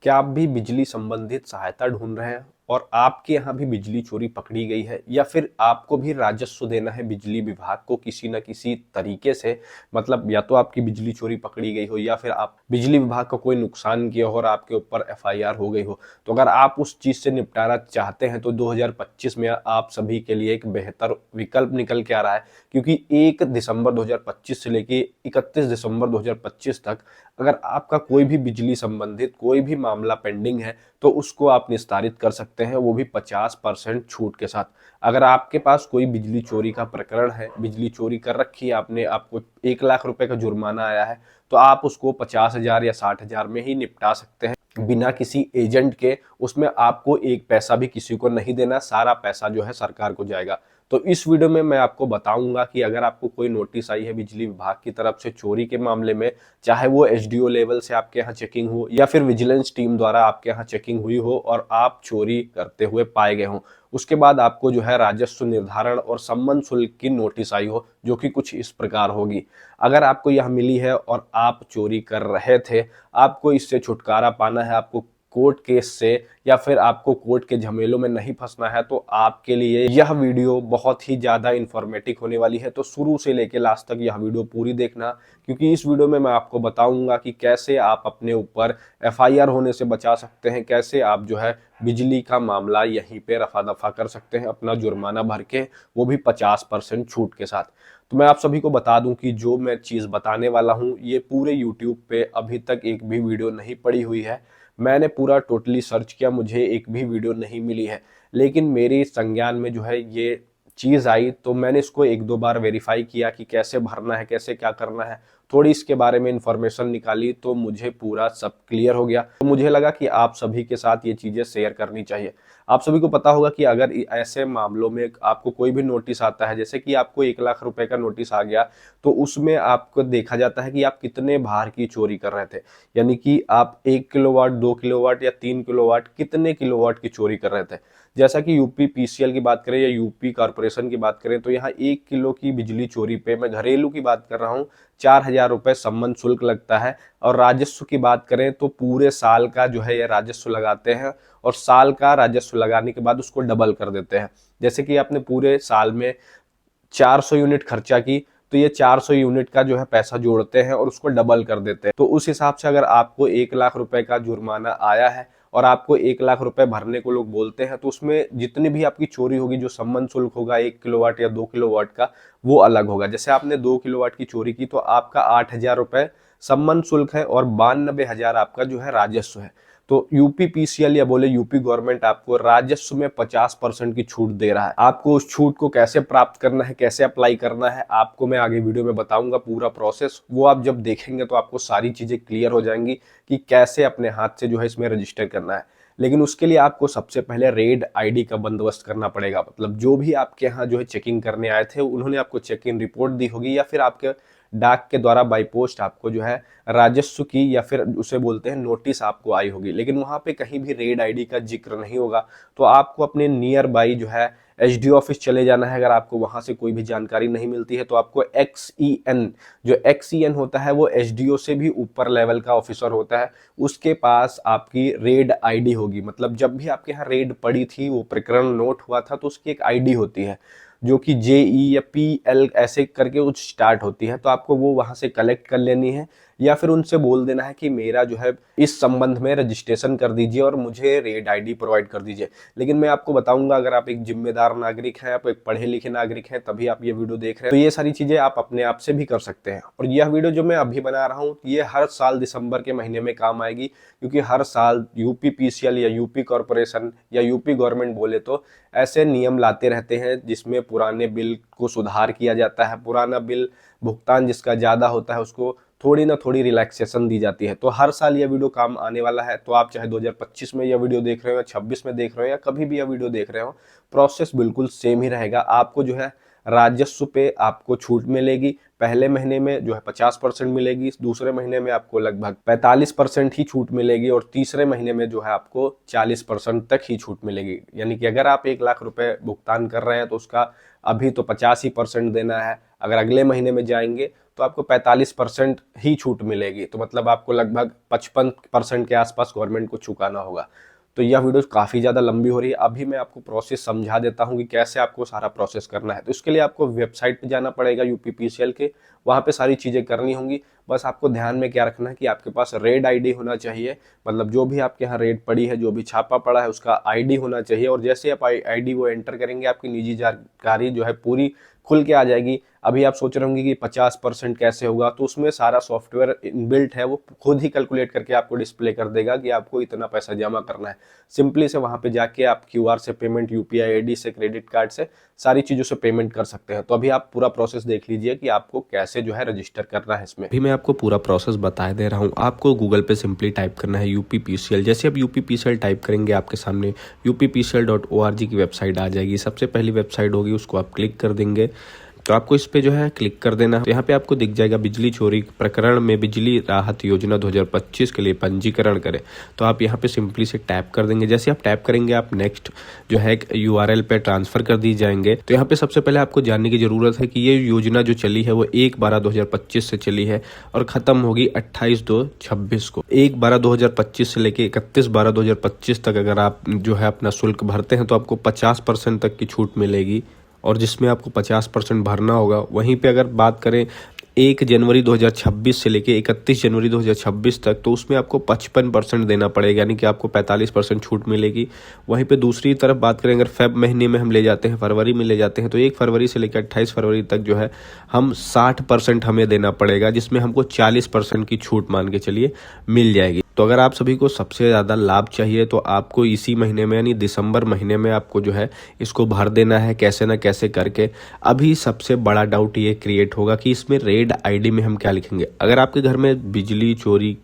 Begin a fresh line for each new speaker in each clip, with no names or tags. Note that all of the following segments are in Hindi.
क्या आप भी बिजली संबंधित सहायता ढूंढ रहे हैं और आपके यहाँ भी बिजली चोरी पकड़ी गई है, या फिर आपको भी राजस्व देना है बिजली विभाग को किसी न किसी तरीके से? मतलब या तो आपकी बिजली चोरी पकड़ी गई हो, या फिर आप बिजली विभाग का कोई नुकसान किया हो और आपके ऊपर एफआईआर हो गई हो। तो अगर आप उस चीज से निपटारा चाहते हैं तो 2025 में आप सभी के लिए एक बेहतर विकल्प निकल के आ रहा है, क्योंकि 1 दिसंबर 2025 से लेके 31 दिसंबर 2025 तक अगर आपका कोई भी बिजली संबंधित कोई भी मामला पेंडिंग है तो उसको आप निस्तारित कर सकते हैं, वो भी 50% छूट के साथ। अगर आपके पास कोई बिजली चोरी का प्रकरण है, बिजली चोरी कर रखी है आपने, आपको 1 लाख रुपए का जुर्माना आया है, तो आप उसको 50,000 या 60,000 में ही निपटा सकते हैं बिना किसी एजेंट के। उसमें आपको एक पैसा भी किसी को नहीं देना, सारा पैसा जो है सरकार को जाएगा। तो इस वीडियो में मैं आपको बताऊंगा कि अगर आपको कोई नोटिस आई है बिजली विभाग की तरफ से चोरी के मामले में, चाहे वो एसडीओ लेवल से आपके यहाँ चेकिंग हो या फिर विजिलेंस टीम द्वारा आपके यहाँ चेकिंग हुई हो और आप चोरी करते हुए पाए गए हों, उसके बाद आपको जो है राजस्व निर्धारण और सम्मन शुल्क की नोटिस आई हो, जो कि कुछ इस प्रकार होगी। अगर आपको यह मिली है और आप चोरी कर रहे थे, आपको इससे छुटकारा पाना है, आपको कोर्ट केस से या फिर आपको कोर्ट के झमेलों में नहीं फंसना है, तो आपके लिए यह वीडियो बहुत ही ज्यादा इंफॉर्मेटिव होने वाली है। तो शुरू से लेकर लास्ट तक यह वीडियो पूरी देखना, क्योंकि इस वीडियो में मैं आपको बताऊंगा कि कैसे आप अपने ऊपर एफआईआर होने से बचा सकते हैं, कैसे आप जो है बिजली का मामला यहीं पे रफा दफा कर सकते हैं अपना जुर्माना भर के, वो भी 50% छूट के साथ। तो मैं आप सभी को बता दूं कि जो मैं चीज बताने वाला हूं ये पूरे यूट्यूब पे अभी तक एक भी वीडियो नहीं पड़ी हुई है। मैंने पूरा टोटली सर्च किया, मुझे एक भी वीडियो नहीं मिली है, लेकिन मेरी संज्ञान में जो है ये चीज आई तो मैंने इसको एक दो बार वेरीफाई किया कि कैसे भरना है, कैसे क्या करना है, थोड़ी इसके बारे में इंफॉर्मेशन निकाली तो मुझे पूरा सब क्लियर हो गया। तो मुझे लगा कि आप सभी के साथ ये चीजें शेयर करनी चाहिए। आप सभी को पता होगा कि अगर ऐसे मामलों में आपको कोई भी नोटिस आता है, जैसे कि आपको 1 लाख रुपए का नोटिस आ गया, तो उसमें आपको देखा जाता है कि आप कितने भार की चोरी कर रहे थे, यानी कि आप 1 किलोवाट, 2 किलोवाट या 3 किलोवाट, कितने किलोवाट की चोरी कर रहे थे। जैसा कि यूपी पीसीएल की बात करें या यूपी कॉर्पोरेशन की बात करें, तो यहाँ 1 किलो की बिजली चोरी पे, मैं घरेलू की बात कर रहा हूँ, 4,000 रुपए सम्मन शुल्क लगता है। और राजस्व की बात करें तो पूरे साल का जो है ये राजस्व लगाते हैं, और साल का राजस्व लगाने के बाद उसको डबल कर देते हैं। जैसे कि आपने पूरे साल में 400 यूनिट खर्चा की, तो ये 400 यूनिट का जो है पैसा जोड़ते हैं और उसको डबल कर देते हैं। तो उस हिसाब से अगर आपको 1 लाख रुपए का जुर्माना आया है और आपको 1 लाख रुपए भरने को लोग बोलते हैं, तो उसमें जितनी भी आपकी चोरी होगी, जो सम्मन शुल्क होगा 1 किलोवाट या 2 किलोवाट का, वो अलग होगा। जैसे आपने 2 किलोवाट की चोरी की तो आपका 8,000 रुपए सम्मन शुल्क है और 92,000 आपका जो है राजस्व है। तो यूपी पीसीएल या बोले यूपी गवर्नमेंट आपको राजस्व में 50% की छूट दे रहा है। आपको उस छूट को कैसे प्राप्त करना है, कैसे अप्लाई करना है, आपको मैं आगे वीडियो में बताऊंगा पूरा प्रोसेस। वो आप जब देखेंगे तो आपको सारी चीजें क्लियर हो जाएंगी कि कैसे अपने हाथ से जो है इसमें रजिस्टर करना है। लेकिन उसके लिए आपको सबसे पहले रेड आईडी का बंदोबस्त करना पड़ेगा। मतलब जो भी आपके यहाँ जो है चेकिंग करने आए थे, उन्होंने आपको चेक इन रिपोर्ट दी होगी, या फिर आपके डाक के द्वारा बाई पोस्ट आपको जो है राजस्व की या फिर उसे बोलते हैं नोटिस आपको आई होगी, लेकिन वहां पे कहीं भी रेड आईडी का जिक्र नहीं होगा। तो आपको अपने नियर बाई जो है एसडीओ ऑफिस चले जाना है। अगर आपको वहां से कोई भी जानकारी नहीं मिलती है तो आपको एक्सईएन, जो एक्सईएन होता है वो एसडीओ से भी ऊपर लेवल का ऑफिसर होता है, उसके पास आपकी रेड आईडी होगी। मतलब जब भी आपके यहाँ रेड पड़ी थी, वो प्रकरण नोट हुआ था, तो उसकी एक आईडी होती है जो कि जेई या पीएल ऐसे करके कुछ स्टार्ट होती है। तो आपको वो वहां से कलेक्ट कर लेनी है, या फिर उनसे बोल देना है कि मेरा जो है इस संबंध में रजिस्ट्रेशन कर दीजिए और मुझे रेड आईडी प्रोवाइड कर दीजिए। लेकिन मैं आपको बताऊंगा, अगर आप एक जिम्मेदार नागरिक हैं, आप एक पढ़े लिखे नागरिक हैं, तभी आप ये वीडियो देख रहे हैं, तो ये सारी चीजें आप अपने आप से भी कर सकते हैं। और यह वीडियो जो मैं अभी बना रहा हूँ, ये हर साल दिसंबर के महीने में काम आएगी, क्योंकि हर साल यूपी पीसीएल या यूपी कॉर्पोरेशन या यूपी गवर्नमेंट बोले तो ऐसे नियम लाते रहते हैं जिसमें पुराने बिल को सुधार किया जाता है। पुराना बिल भुगतान जिसका ज्यादा होता है उसको थोड़ी ना थोड़ी रिलैक्सेशन दी जाती है। तो हर साल यह वीडियो काम आने वाला है। तो आप चाहे 2025 में यह वीडियो देख रहे हो या 26 में देख रहे हो या कभी भी यह वीडियो देख रहे हो, प्रोसेस बिल्कुल सेम ही रहेगा। आपको जो है राजस्व पे आपको छूट मिलेगी। पहले महीने में जो है 50% मिलेगी, दूसरे महीने में आपको लगभग 45% ही छूट मिलेगी, और तीसरे महीने में जो है आपको 40% तक ही छूट मिलेगी। यानी कि अगर आप 1 लाख रुपए भुगतान कर रहे हैं तो उसका अभी तो 50% देना है। अगर अगले महीने में जाएंगे तो आपको 45% ही छूट मिलेगी। तो मतलब आपको लगभग 55% के आसपास गवर्नमेंट को चुकाना होगा। तो यह वीडियो काफ़ी ज़्यादा लंबी हो रही है, अभी मैं आपको प्रोसेस समझा देता हूँ कि कैसे आपको सारा प्रोसेस करना है। तो इसके लिए आपको वेबसाइट पे जाना पड़ेगा यूपीपीसीएल के, वहाँ पे सारी चीज़ें करनी होंगी। बस आपको ध्यान में क्या रखना है कि आपके पास रेड आईडी होना चाहिए, मतलब जो भी आपके यहाँ रेड पड़ी है, जो भी छापा पड़ा है, उसका आईडी होना चाहिए। और जैसे आप आईडी वो एंटर करेंगे, आपकी निजी जानकारी जो है पूरी खुल के आ जाएगी। अभी आप सोच रहे होंगे कि 50% कैसे होगा, तो उसमें सारा सॉफ्टवेयर इनबिल्ट है, वो खुद ही कैलकुलेट करके आपको डिस्प्ले कर देगा कि आपको इतना पैसा जमा करना है। सिंपली से वहां पे जाके आप क्यूआर से पेमेंट, यूपीआई आईडी से, क्रेडिट कार्ड से, सारी चीजों से पेमेंट कर सकते हैं। तो अभी आप पूरा प्रोसेस देख लीजिए कि आपको कैसे जो है रजिस्टर करना है इसमें।
अभी मैं आपको पूरा प्रोसेस बता दे रहा हूँ। आपको गूगल पे सिंपली टाइप करना है यूपीपीसीएल। जैसे आप यूपीपीसीएल टाइप करेंगे, आपके सामने uppcl.org की वेबसाइट आ जाएगी। सबसे पहली वेबसाइट होगी, उसको आप क्लिक कर देंगे। तो आपको इस पे जो है क्लिक कर देना है। तो यहाँ पे आपको दिख जाएगा बिजली चोरी प्रकरण में बिजली राहत योजना 2025 के लिए पंजीकरण करें। तो आप यहाँ पे सिंपली से टैप कर देंगे। जैसे आप टैप करेंगे, आप नेक्स्ट जो है यूआरएल पे ट्रांसफर कर दी जाएंगे। तो यहाँ पे सबसे पहले आपको जानने की जरूरत है कि ये योजना जो चली है वो 1/12/2025 से चली है और खत्म होगी 28/2/26 को। 1/12/2025 से लेके 31/12/2025 तक अगर आप जो है अपना शुल्क भरते हैं तो आपको 50% तक की छूट मिलेगी, और जिसमें आपको 50% भरना होगा। वहीं पे अगर बात करें 1 जनवरी 2026 से लेके 31 जनवरी 2026 तक, तो उसमें आपको 55% देना पड़ेगा, यानी कि आपको 45% छूट मिलेगी। वहीं पे दूसरी तरफ बात करें, अगर फेब महीने में हम ले जाते हैं, फरवरी में ले जाते हैं, तो 1 फरवरी से लेकर 28 फरवरी तक जो है हम 60% हमें देना पड़ेगा, जिसमें हमको 40% की छूट मान के चलिए मिल जाएगी। तो अगर आप सभी को सबसे ज़्यादा लाभ चाहिए तो आपको इसी महीने में यानी दिसंबर महीने में आपको जो है इसको भर देना है, कैसे ना कैसे करके। अभी सबसे बड़ा डाउट ये क्रिएट होगा कि इसमें रेड आईडी में हम क्या लिखेंगे। अगर आपके घर में बिजली चोरी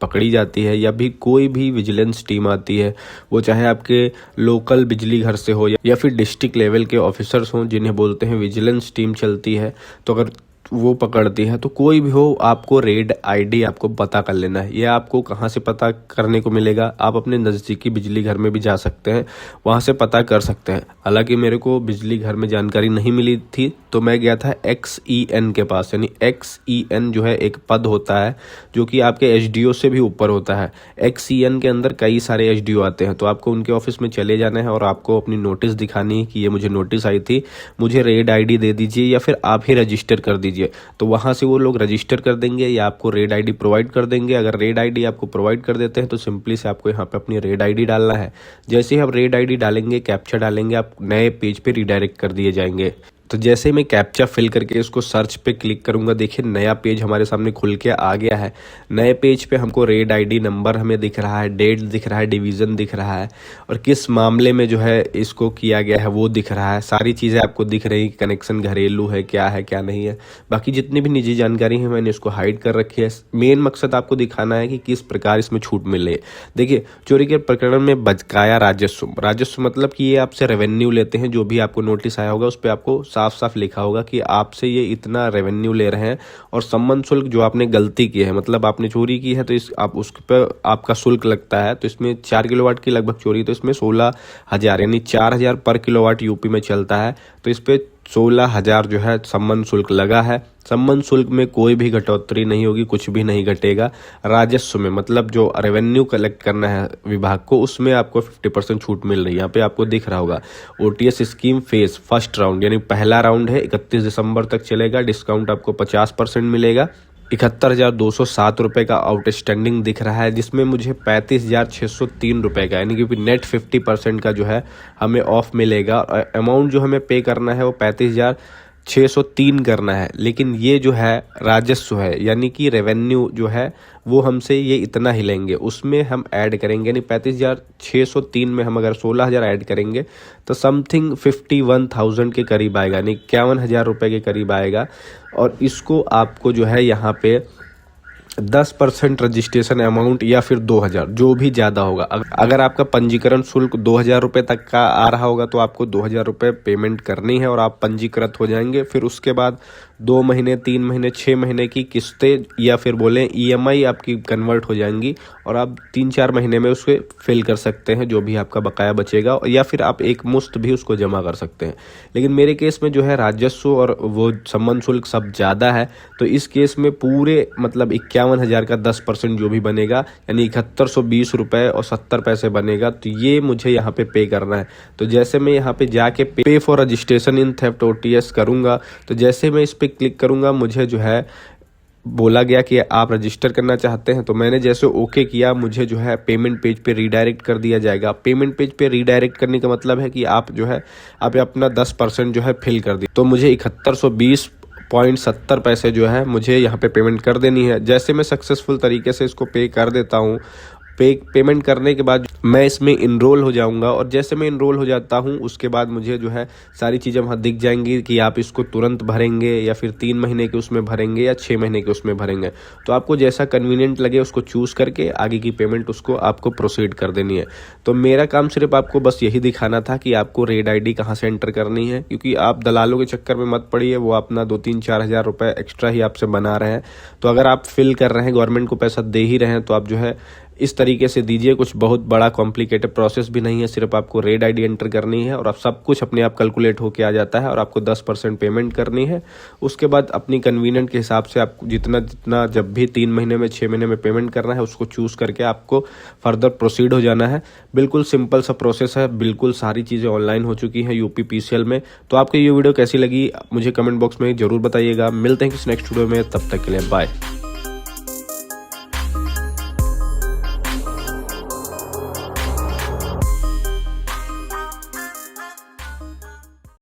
पकड़ी जाती है या भी कोई भी विजिलेंस टीम आती है, वो चाहे आपके लोकल बिजली घर से हो या फिर डिस्ट्रिक्ट लेवल के ऑफिसर्स हों जिन्हें बोलते हैं विजिलेंस टीम चलती है, तो अगर वो पकड़ती है तो कोई भी हो, आपको रेड आईडी आपको पता कर लेना है। ये आपको कहाँ से पता करने को मिलेगा? आप अपने नज़दीकी बिजली घर में भी जा सकते हैं, वहाँ से पता कर सकते हैं। हालांकि मेरे को बिजली घर में जानकारी नहीं मिली थी, तो मैं गया था XEN के पास। यानी XEN जो है एक पद होता है जो कि आपके HDO से भी ऊपर होता है। XEN के अंदर कई सारे HDO आते हैं, तो आपको उनके ऑफिस में चले जाना है और आपको अपनी नोटिस दिखानी है कि ये मुझे नोटिस आई थी, मुझे रेड आईडी दे दीजिए या फिर आप ही रजिस्टर कर दीजिए। तो वहां से वो लोग रजिस्टर कर देंगे या आपको रेड आईडी प्रोवाइड कर देंगे। अगर रेड आईडी आपको प्रोवाइड कर देते हैं तो सिंपली से आपको यहाँ पे अपनी रेड आईडी डालना है। जैसे ही आप रेड आईडी डालेंगे, कैप्चा डालेंगे, आप नए पेज पे रिडायरेक्ट कर दिए जाएंगे। तो जैसे मैं कैप्चा फिल करके इसको सर्च पे क्लिक करूंगा, देखिए नया पेज हमारे सामने खुल के आ गया है। नए पेज पे हमको रेड आईडी नंबर हमें दिख रहा है, डेट दिख रहा है, डिवीज़न दिख रहा है और किस मामले में जो है इसको किया गया है वो दिख रहा है। सारी चीज़ें आपको दिख रही हैं, कनेक्शन घरेलू है क्या नहीं है। बाकी जितनी भी निजी जानकारी है मैंने इसको हाइड कर रखी है। मेन मकसद आपको दिखाना है कि किस प्रकार इसमें छूट मिले। देखिए, चोरी के प्रकरण में बकाया राजस्व मतलब कि ये आपसे रेवेन्यू लेते हैं। जो भी आपको नोटिस आया होगा उस पर आपको साफ साफ लिखा होगा कि आपसे ये इतना रेवेन्यू ले रहे हैं। और सम्मन शुल्क जो आपने गलती की है, मतलब आपने चोरी की है तो इस आप उस पर आपका शुल्क लगता है। तो इसमें 4 किलोवाट की लगभग चोरी, तो इसमें 16,000 यानी 4,000 पर किलोवाट यूपी में चलता है, तो इस पे 16,000 जो है सम्मन शुल्क लगा है। सम्मन शुल्क में कोई भी घटोतरी नहीं होगी, कुछ भी नहीं घटेगा। राजस्व में मतलब जो रेवेन्यू कलेक्ट करना है विभाग को, उसमें आपको 50% छूट मिल रही है। यहाँ पे आपको दिख रहा होगा OTS scheme phase first round, यानी पहला राउंड है 31 दिसंबर तक चलेगा। डिस्काउंट आपको 50% मिलेगा। 71,207 रुपये का आउटस्टैंडिंग दिख रहा है, जिसमें मुझे 35,603 रुपये का यानी कि नेट 50% का जो है हमें ऑफ मिलेगा। और अमाउंट जो हमें पे करना है वो 35,603 करना है। लेकिन ये जो है राजस्व है, यानी कि रेवेन्यू जो है वो हमसे ये इतना ही लेंगे, उसमें हम ऐड करेंगे। यानी 35,603 में हम अगर 16,000 ऐड करेंगे तो समथिंग 51,000 के करीब आएगा, यानी 51,000 रुपये के करीब आएगा। और इसको आपको जो है यहाँ पे 10% रजिस्ट्रेशन अमाउंट या फिर 2,000 जो भी ज़्यादा होगा। अगर आपका पंजीकरण शुल्क 2,000 रुपये तक का आ रहा होगा तो आपको 2,000 रुपये पेमेंट करनी है और आप पंजीकृत हो जाएंगे। फिर उसके बाद 2 महीने, 3 महीने, 6 महीने की किस्तें या फिर बोलें EMI आपकी कन्वर्ट हो जाएंगी और आप 3-4 महीने में उसको फिल कर सकते हैं जो भी आपका बकाया बचेगा, या फिर आप एक मुश्त भी उसको जमा कर सकते हैं। लेकिन मेरे केस में जो है राजस्व और वो सम्मान शुल्क सब ज़्यादा है, तो इस केस में पूरे मतलब 51,000 का 10% जो भी बनेगा यानी 7120 रुपये और 70 पैसे बनेगा, तो ये मुझे यहाँ पे करना है। तो जैसे मैं यहाँ पे जाके पे for registration in theft OTS करूँगा, तो जैसे मैं इस पर क्लिक करूँगा मुझे जो है बोला गया कि आप रजिस्टर करना चाहते हैं, तो मैंने जैसे ओके किया मुझे जो है पेमेंट पेज पे रीडायरेक्ट कर दिया जाएगा। पेमेंट पेज पे रीडायरेक्ट करने का मतलब है कि आप जो है आप अपना 10% जो है फिल कर दी, तो मुझे 7120.70 पैसे जो है मुझे यहाँ पे पेमेंट कर देनी है। जैसे मैं सक्सेसफुल तरीके से इसको पे कर देता हूँ, पेमेंट करने के बाद मैं इसमें इनरोल हो जाऊंगा, और जैसे मैं इनरोल हो जाता हूं उसके बाद मुझे जो है सारी चीज़ें वहाँ दिख जाएंगी कि आप इसको तुरंत भरेंगे या फिर 3 महीने के उसमें भरेंगे या 6 महीने के उसमें भरेंगे। तो आपको जैसा कन्वीनियंट लगे उसको चूज़ करके आगे की पेमेंट उसको आपको प्रोसीड कर देनी है। तो मेरा काम सिर्फ आपको बस यही दिखाना था कि आपको रेड ID कहाँ से एंटर करनी है, क्योंकि आप दलालों के चक्कर में मत पड़िए, वो अपना 2-3-4 हज़ार रुपये एक्स्ट्रा ही आपसे बना रहे हैं। तो अगर आप फिल कर रहे हैं, गवर्नमेंट को पैसा दे ही रहे हैं, तो आप जो है इस तरीके से दीजिए। कुछ बहुत बड़ा कॉम्प्लिकेटेड प्रोसेस भी नहीं है, सिर्फ आपको रेड ID एंटर करनी है और आप सब कुछ अपने आप कैलकुलेट होके आ जाता है और आपको 10% पेमेंट करनी है। उसके बाद अपनी कन्वीनियंट के हिसाब से आपको जितना जितना जब भी 3 महीने में 6 महीने में पेमेंट करना है उसको चूज़ करके आपको फर्दर प्रोसीड हो जाना है। बिल्कुल सिंपल सा प्रोसेस है, बिल्कुल सारी चीज़ें ऑनलाइन हो चुकी हैं UPPCL में। तो आपको ये वीडियो कैसी लगी मुझे कमेंट बॉक्स में ज़रूर बताइएगा। मिलते हैं किसी नेक्स्ट वीडियो में, तब तक के लिए बाय।